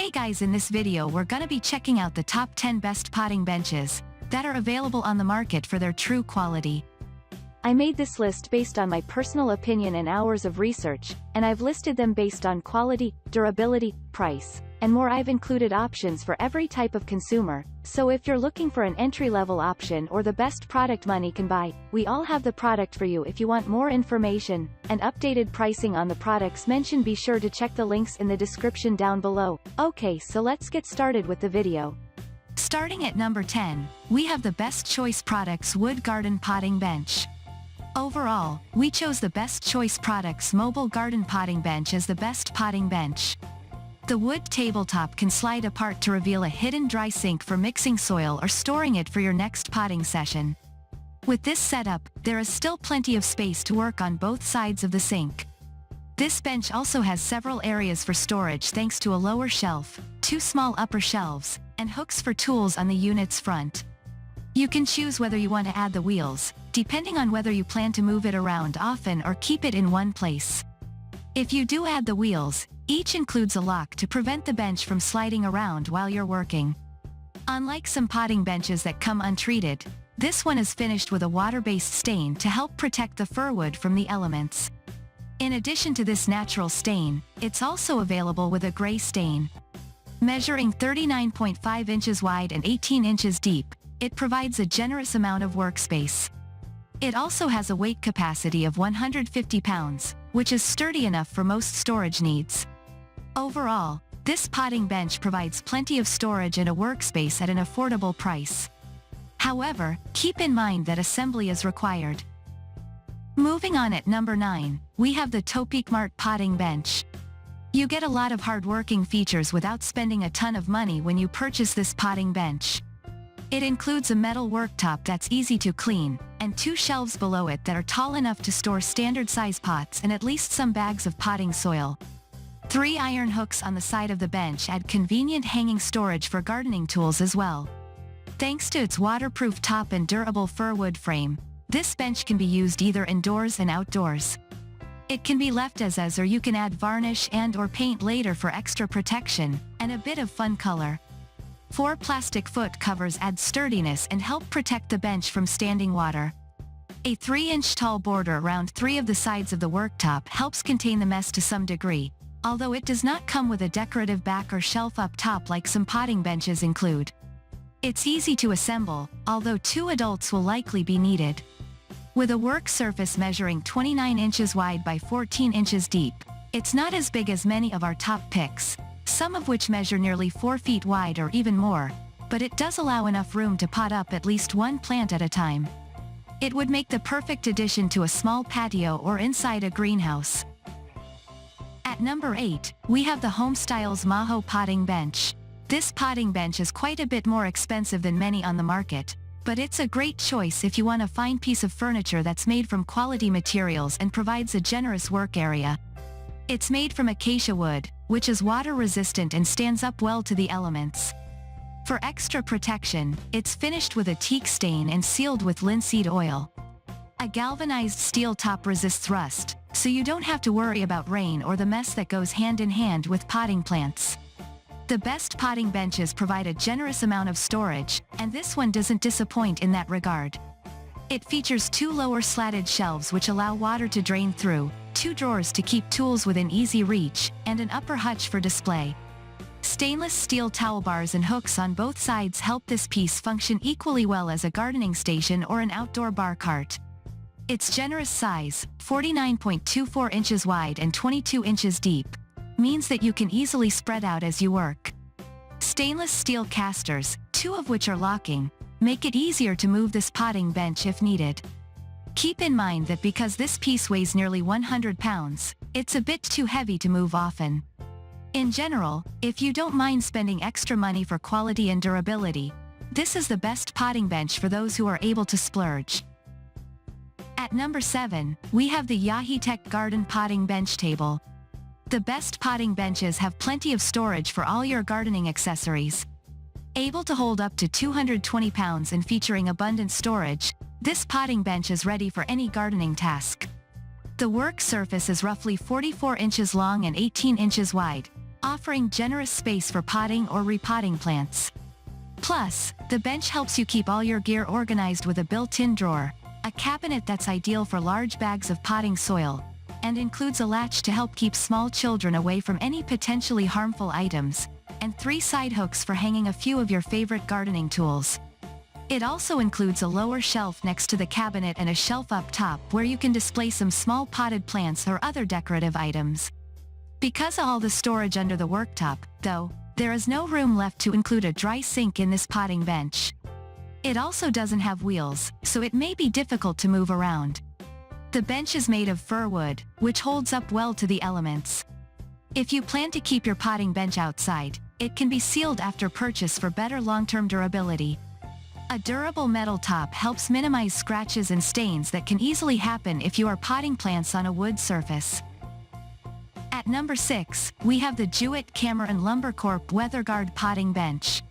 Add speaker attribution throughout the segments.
Speaker 1: Hey guys, in this video we're gonna be checking out the top 10 best potting benches that are available on the market for their true quality.
Speaker 2: I made this list based on my personal opinion and hours of research, and I've listed them based on quality, durability, price, and more. I've included options for every type of consumer, so if you're looking for an entry-level option or the best product money can buy, we all have the product for you. If you want more information and updated pricing on the products mentioned, be sure to check the links in the description down below. Okay, so let's get started with the video.
Speaker 1: Starting at number 10, we have the Best Choice Products Wood Garden Potting Bench. Overall, we chose the Best Choice Products Mobile Garden Potting Bench as the best potting bench. The wood tabletop can slide apart to reveal a hidden dry sink for mixing soil or storing it for your next potting session. With this setup, there is still plenty of space to work on both sides of the sink. This bench also has several areas for storage thanks to a lower shelf, two small upper shelves, and hooks for tools on the unit's front. You can choose whether you want to add the wheels, depending on whether you plan to move it around often or keep it in one place. If you do add the wheels, each includes a lock to prevent the bench from sliding around while you're working. Unlike some potting benches that come untreated, this one is finished with a water-based stain to help protect the firwood from the elements. In addition to this natural stain, it's also available with a gray stain. Measuring 39.5 inches wide and 18 inches deep, it provides a generous amount of workspace. It also has a weight capacity of 150 pounds, which is sturdy enough for most storage needs. Overall, this potting bench provides plenty of storage and a workspace at an affordable price. However, keep in mind that assembly is required. Moving on at number 9, we have the Topicmart Potting Bench. You get a lot of hard-working features without spending a ton of money when you purchase this potting bench. It includes a metal worktop that's easy to clean, and two shelves below it that are tall enough to store standard-size pots and at least some bags of potting soil. 3 iron hooks on the side of the bench add convenient hanging storage for gardening tools as well. Thanks to its waterproof top and durable fir wood frame, this bench can be used either indoors and outdoors. It can be left as is, or you can add varnish and/or paint later for extra protection and a bit of fun color. 4 plastic foot covers add sturdiness and help protect the bench from standing water. A 3-inch tall border around 3 of the sides of the worktop helps contain the mess to some degree, although it does not come with a decorative back or shelf up top like some potting benches include. It's easy to assemble, although 2 adults will likely be needed. With a work surface measuring 29 inches wide by 14 inches deep, it's not as big as many of our top picks, some of which measure nearly 4 feet wide or even more, but it does allow enough room to pot up at least one plant at a time. It would make the perfect addition to a small patio or inside a greenhouse. At number 8, we have the Homestyles Maho Potting Bench. This potting bench is quite a bit more expensive than many on the market, but it's a great choice if you want a fine piece of furniture that's made from quality materials and provides a generous work area. It's made from acacia wood, which is water-resistant and stands up well to the elements. For extra protection, it's finished with a teak stain and sealed with linseed oil. A galvanized steel top resists rust, so you don't have to worry about rain or the mess that goes hand in hand with potting plants. The best potting benches provide a generous amount of storage, and this one doesn't disappoint in that regard. It features 2 lower slatted shelves which allow water to drain through, 2 drawers to keep tools within easy reach, and an upper hutch for display. Stainless steel towel bars and hooks on both sides help this piece function equally well as a gardening station or an outdoor bar cart. Its generous size, 49.24 inches wide and 22 inches deep, means that you can easily spread out as you work. Stainless steel casters, 2 of which are locking, make it easier to move this potting bench if needed. Keep in mind that because this piece weighs nearly 100 pounds, it's a bit too heavy to move often. In general, if you don't mind spending extra money for quality and durability, this is the best potting bench for those who are able to splurge. At number 7, we have the Yaheetech Garden Potting Bench Table. The best potting benches have plenty of storage for all your gardening accessories. Able to hold up to 220 pounds and featuring abundant storage, this potting bench is ready for any gardening task. The work surface is roughly 44 inches long and 18 inches wide, offering generous space for potting or repotting plants. Plus, the bench helps you keep all your gear organized with a built-in drawer, a cabinet that's ideal for large bags of potting soil, and includes a latch to help keep small children away from any potentially harmful items, and 3 side hooks for hanging a few of your favorite gardening tools. It also includes a lower shelf next to the cabinet and a shelf up top where you can display some small potted plants or other decorative items. Because of all the storage under the worktop, though, there is no room left to include a dry sink in this potting bench. It also doesn't have wheels, so it may be difficult to move around. The bench is made of fir wood, which holds up well to the elements. If you plan to keep your potting bench outside, it can be sealed after purchase for better long-term durability. A durable metal top helps minimize scratches and stains that can easily happen if you are potting plants on a wood surface. At number 6, we have the Yaheetech Lumber Corp Weatherguard Potting Bench.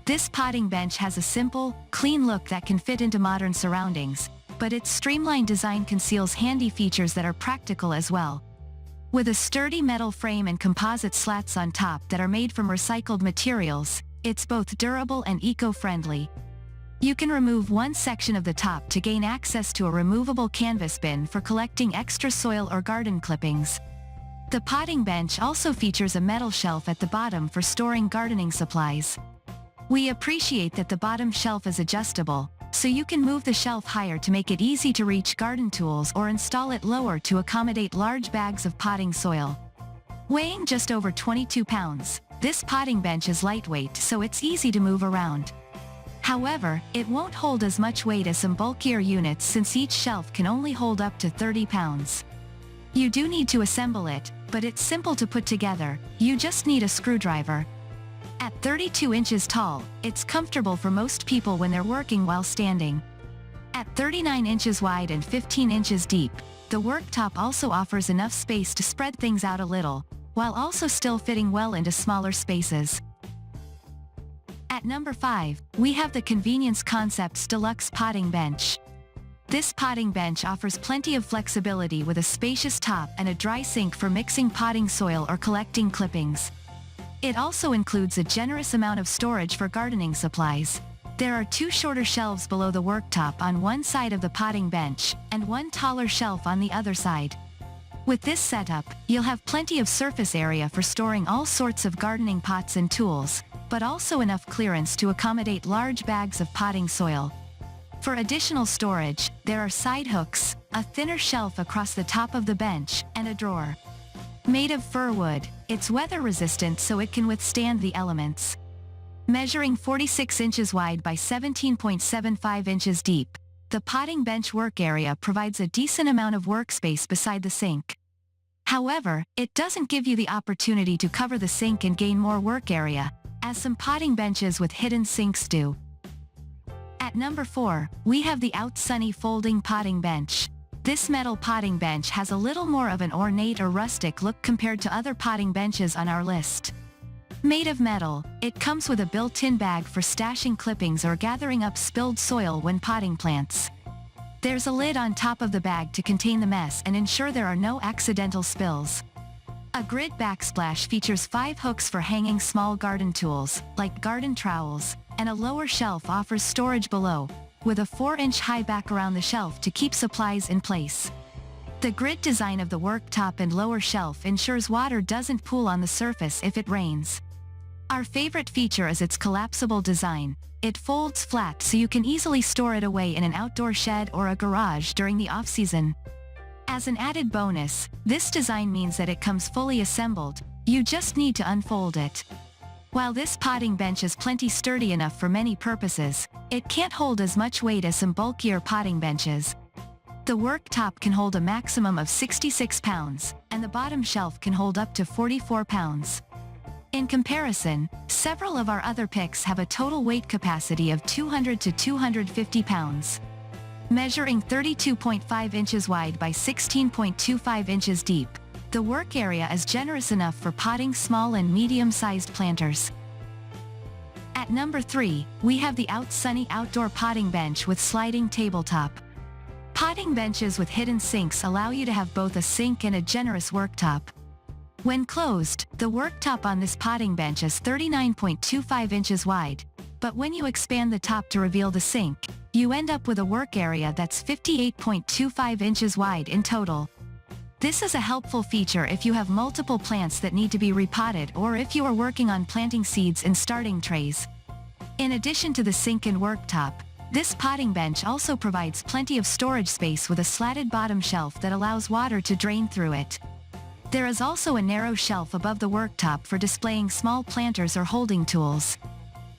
Speaker 1: This potting bench has a simple, clean look that can fit into modern surroundings, but its streamlined design conceals handy features that are practical as well. With a sturdy metal frame and composite slats on top that are made from recycled materials, it's both durable and eco-friendly. You can remove one section of the top to gain access to a removable canvas bin for collecting extra soil or garden clippings. The potting bench also features a metal shelf at the bottom for storing gardening supplies. We appreciate that the bottom shelf is adjustable, so you can move the shelf higher to make it easy to reach garden tools or install it lower to accommodate large bags of potting soil. Weighing just over 22 pounds, this potting bench is lightweight so it's easy to move around. However, it won't hold as much weight as some bulkier units since each shelf can only hold up to 30 pounds. You do need to assemble it, but it's simple to put together, you just need a screwdriver. At 32 inches tall, it's comfortable for most people when they're working while standing. At 39 inches wide and 15 inches deep, the worktop also offers enough space to spread things out a little, while also still fitting well into smaller spaces. At number 5, we have the Convenience Concepts Deluxe Potting Bench. This potting bench offers plenty of flexibility with a spacious top and a dry sink for mixing potting soil or collecting clippings. It also includes a generous amount of storage for gardening supplies. There are 2 shorter shelves below the worktop on one side of the potting bench, and one taller shelf on the other side. With this setup, you'll have plenty of surface area for storing all sorts of gardening pots and tools, but also enough clearance to accommodate large bags of potting soil. For additional storage, there are side hooks, a thinner shelf across the top of the bench, and a drawer. Made of fir wood, it's weather resistant so it can withstand the elements. Measuring 46 inches wide by 17.75 inches deep, the potting bench work area provides a decent amount of workspace beside the sink. However, it doesn't give you the opportunity to cover the sink and gain more work area, as some potting benches with hidden sinks do. At number 4, we have the Outsunny Folding Potting Bench. This metal potting bench has a little more of an ornate or rustic look compared to other potting benches on our list. Made of metal, it comes with a built-in bag for stashing clippings or gathering up spilled soil when potting plants. There's a lid on top of the bag to contain the mess and ensure there are no accidental spills. A grid backsplash features 5 hooks for hanging small garden tools, like garden trowels, and a lower shelf offers storage below, with a 4-inch high back around the shelf to keep supplies in place. The grid design of the worktop and lower shelf ensures water doesn't pool on the surface if it rains. Our favorite feature is its collapsible design. It folds flat so you can easily store it away in an outdoor shed or a garage during the off-season. As an added bonus, this design means that it comes fully assembled, you just need to unfold it. While this potting bench is plenty sturdy enough for many purposes, it can't hold as much weight as some bulkier potting benches. The worktop can hold a maximum of 66 pounds, and the bottom shelf can hold up to 44 pounds. In comparison, several of our other picks have a total weight capacity of 200 to 250 pounds. Measuring 32.5 inches wide by 16.25 inches deep, the work area is generous enough for potting small and medium-sized planters. At number 3, we have the Outsunny Outdoor Potting Bench with sliding tabletop. Potting benches with hidden sinks allow you to have both a sink and a generous worktop. When closed, the worktop on this potting bench is 39.25 inches wide, but when you expand the top to reveal the sink, you end up with a work area that's 58.25 inches wide in total. This is a helpful feature if you have multiple plants that need to be repotted or if you are working on planting seeds in starting trays. In addition to the sink and worktop, this potting bench also provides plenty of storage space with a slatted bottom shelf that allows water to drain through it. There is also a narrow shelf above the worktop for displaying small planters or holding tools.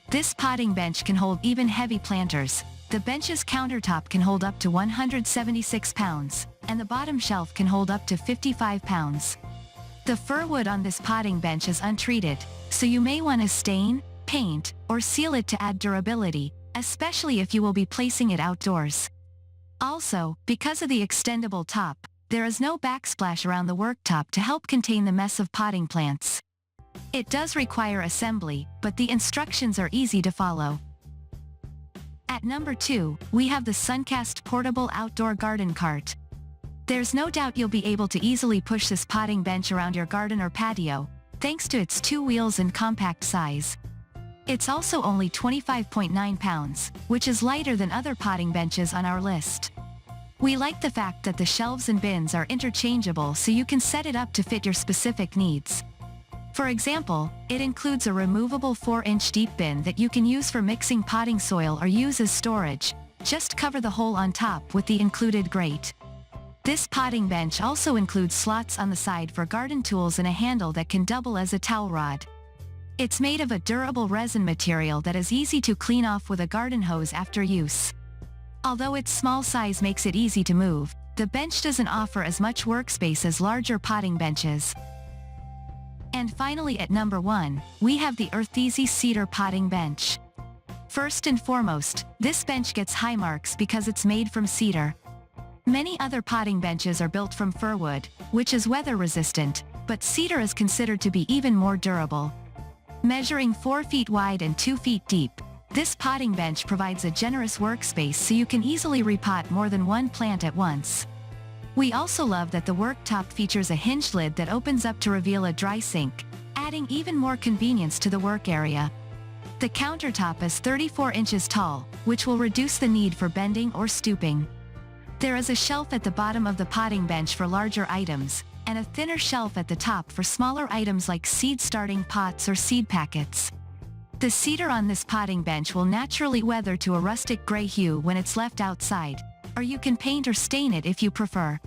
Speaker 1: This potting bench can hold even heavy planters. The bench's countertop can hold up to 176 pounds, and the bottom shelf can hold up to 55 pounds. The fir wood on this potting bench is untreated, so you may want to stain, paint, or seal it to add durability, especially if you will be placing it outdoors. Also, because of the extendable top, there is no backsplash around the worktop to help contain the mess of potting plants. It does require assembly, but the instructions are easy to follow. At number 2, we have the Suncast Portable Outdoor Garden Cart. There's no doubt you'll be able to easily push this potting bench around your garden or patio, thanks to its 2 wheels and compact size. It's also only 25.9 pounds, which is lighter than other potting benches on our list. We like the fact that the shelves and bins are interchangeable so you can set it up to fit your specific needs. For example, it includes a removable 4-inch deep bin that you can use for mixing potting soil or use as storage. Just cover the hole on top with the included grate. This potting bench also includes slots on the side for garden tools and a handle that can double as a towel rod. It's made of a durable resin material that is easy to clean off with a garden hose after use. Although its small size makes it easy to move, the bench doesn't offer as much workspace as larger potting benches. And finally at number 1, we have the Eartheasy Cedar Potting Bench. First and foremost, this bench gets high marks because it's made from cedar. Many other potting benches are built from fir wood, which is weather resistant, but cedar is considered to be even more durable. Measuring 4 feet wide and 2 feet deep, this potting bench provides a generous workspace so you can easily repot more than one plant at once. We also love that the worktop features a hinged lid that opens up to reveal a dry sink, adding even more convenience to the work area. The countertop is 34 inches tall, which will reduce the need for bending or stooping. There is a shelf at the bottom of the potting bench for larger items, and a thinner shelf at the top for smaller items like seed starting pots or seed packets. The cedar on this potting bench will naturally weather to a rustic gray hue when it's left outside, or you can paint or stain it if you prefer.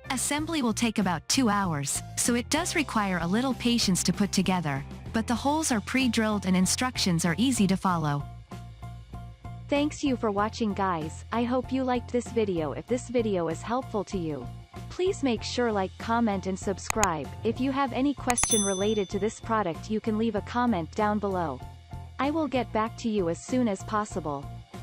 Speaker 1: Assembly will take about 2 hours, so it does require a little patience to put together, but the holes are pre-drilled and instructions are easy to follow.
Speaker 2: Thanks you for watching guys, I hope you liked this video. If this video is helpful to you, please make sure like, comment and subscribe. If you have any question related to this product you can leave a comment down below. I will get back to you as soon as possible.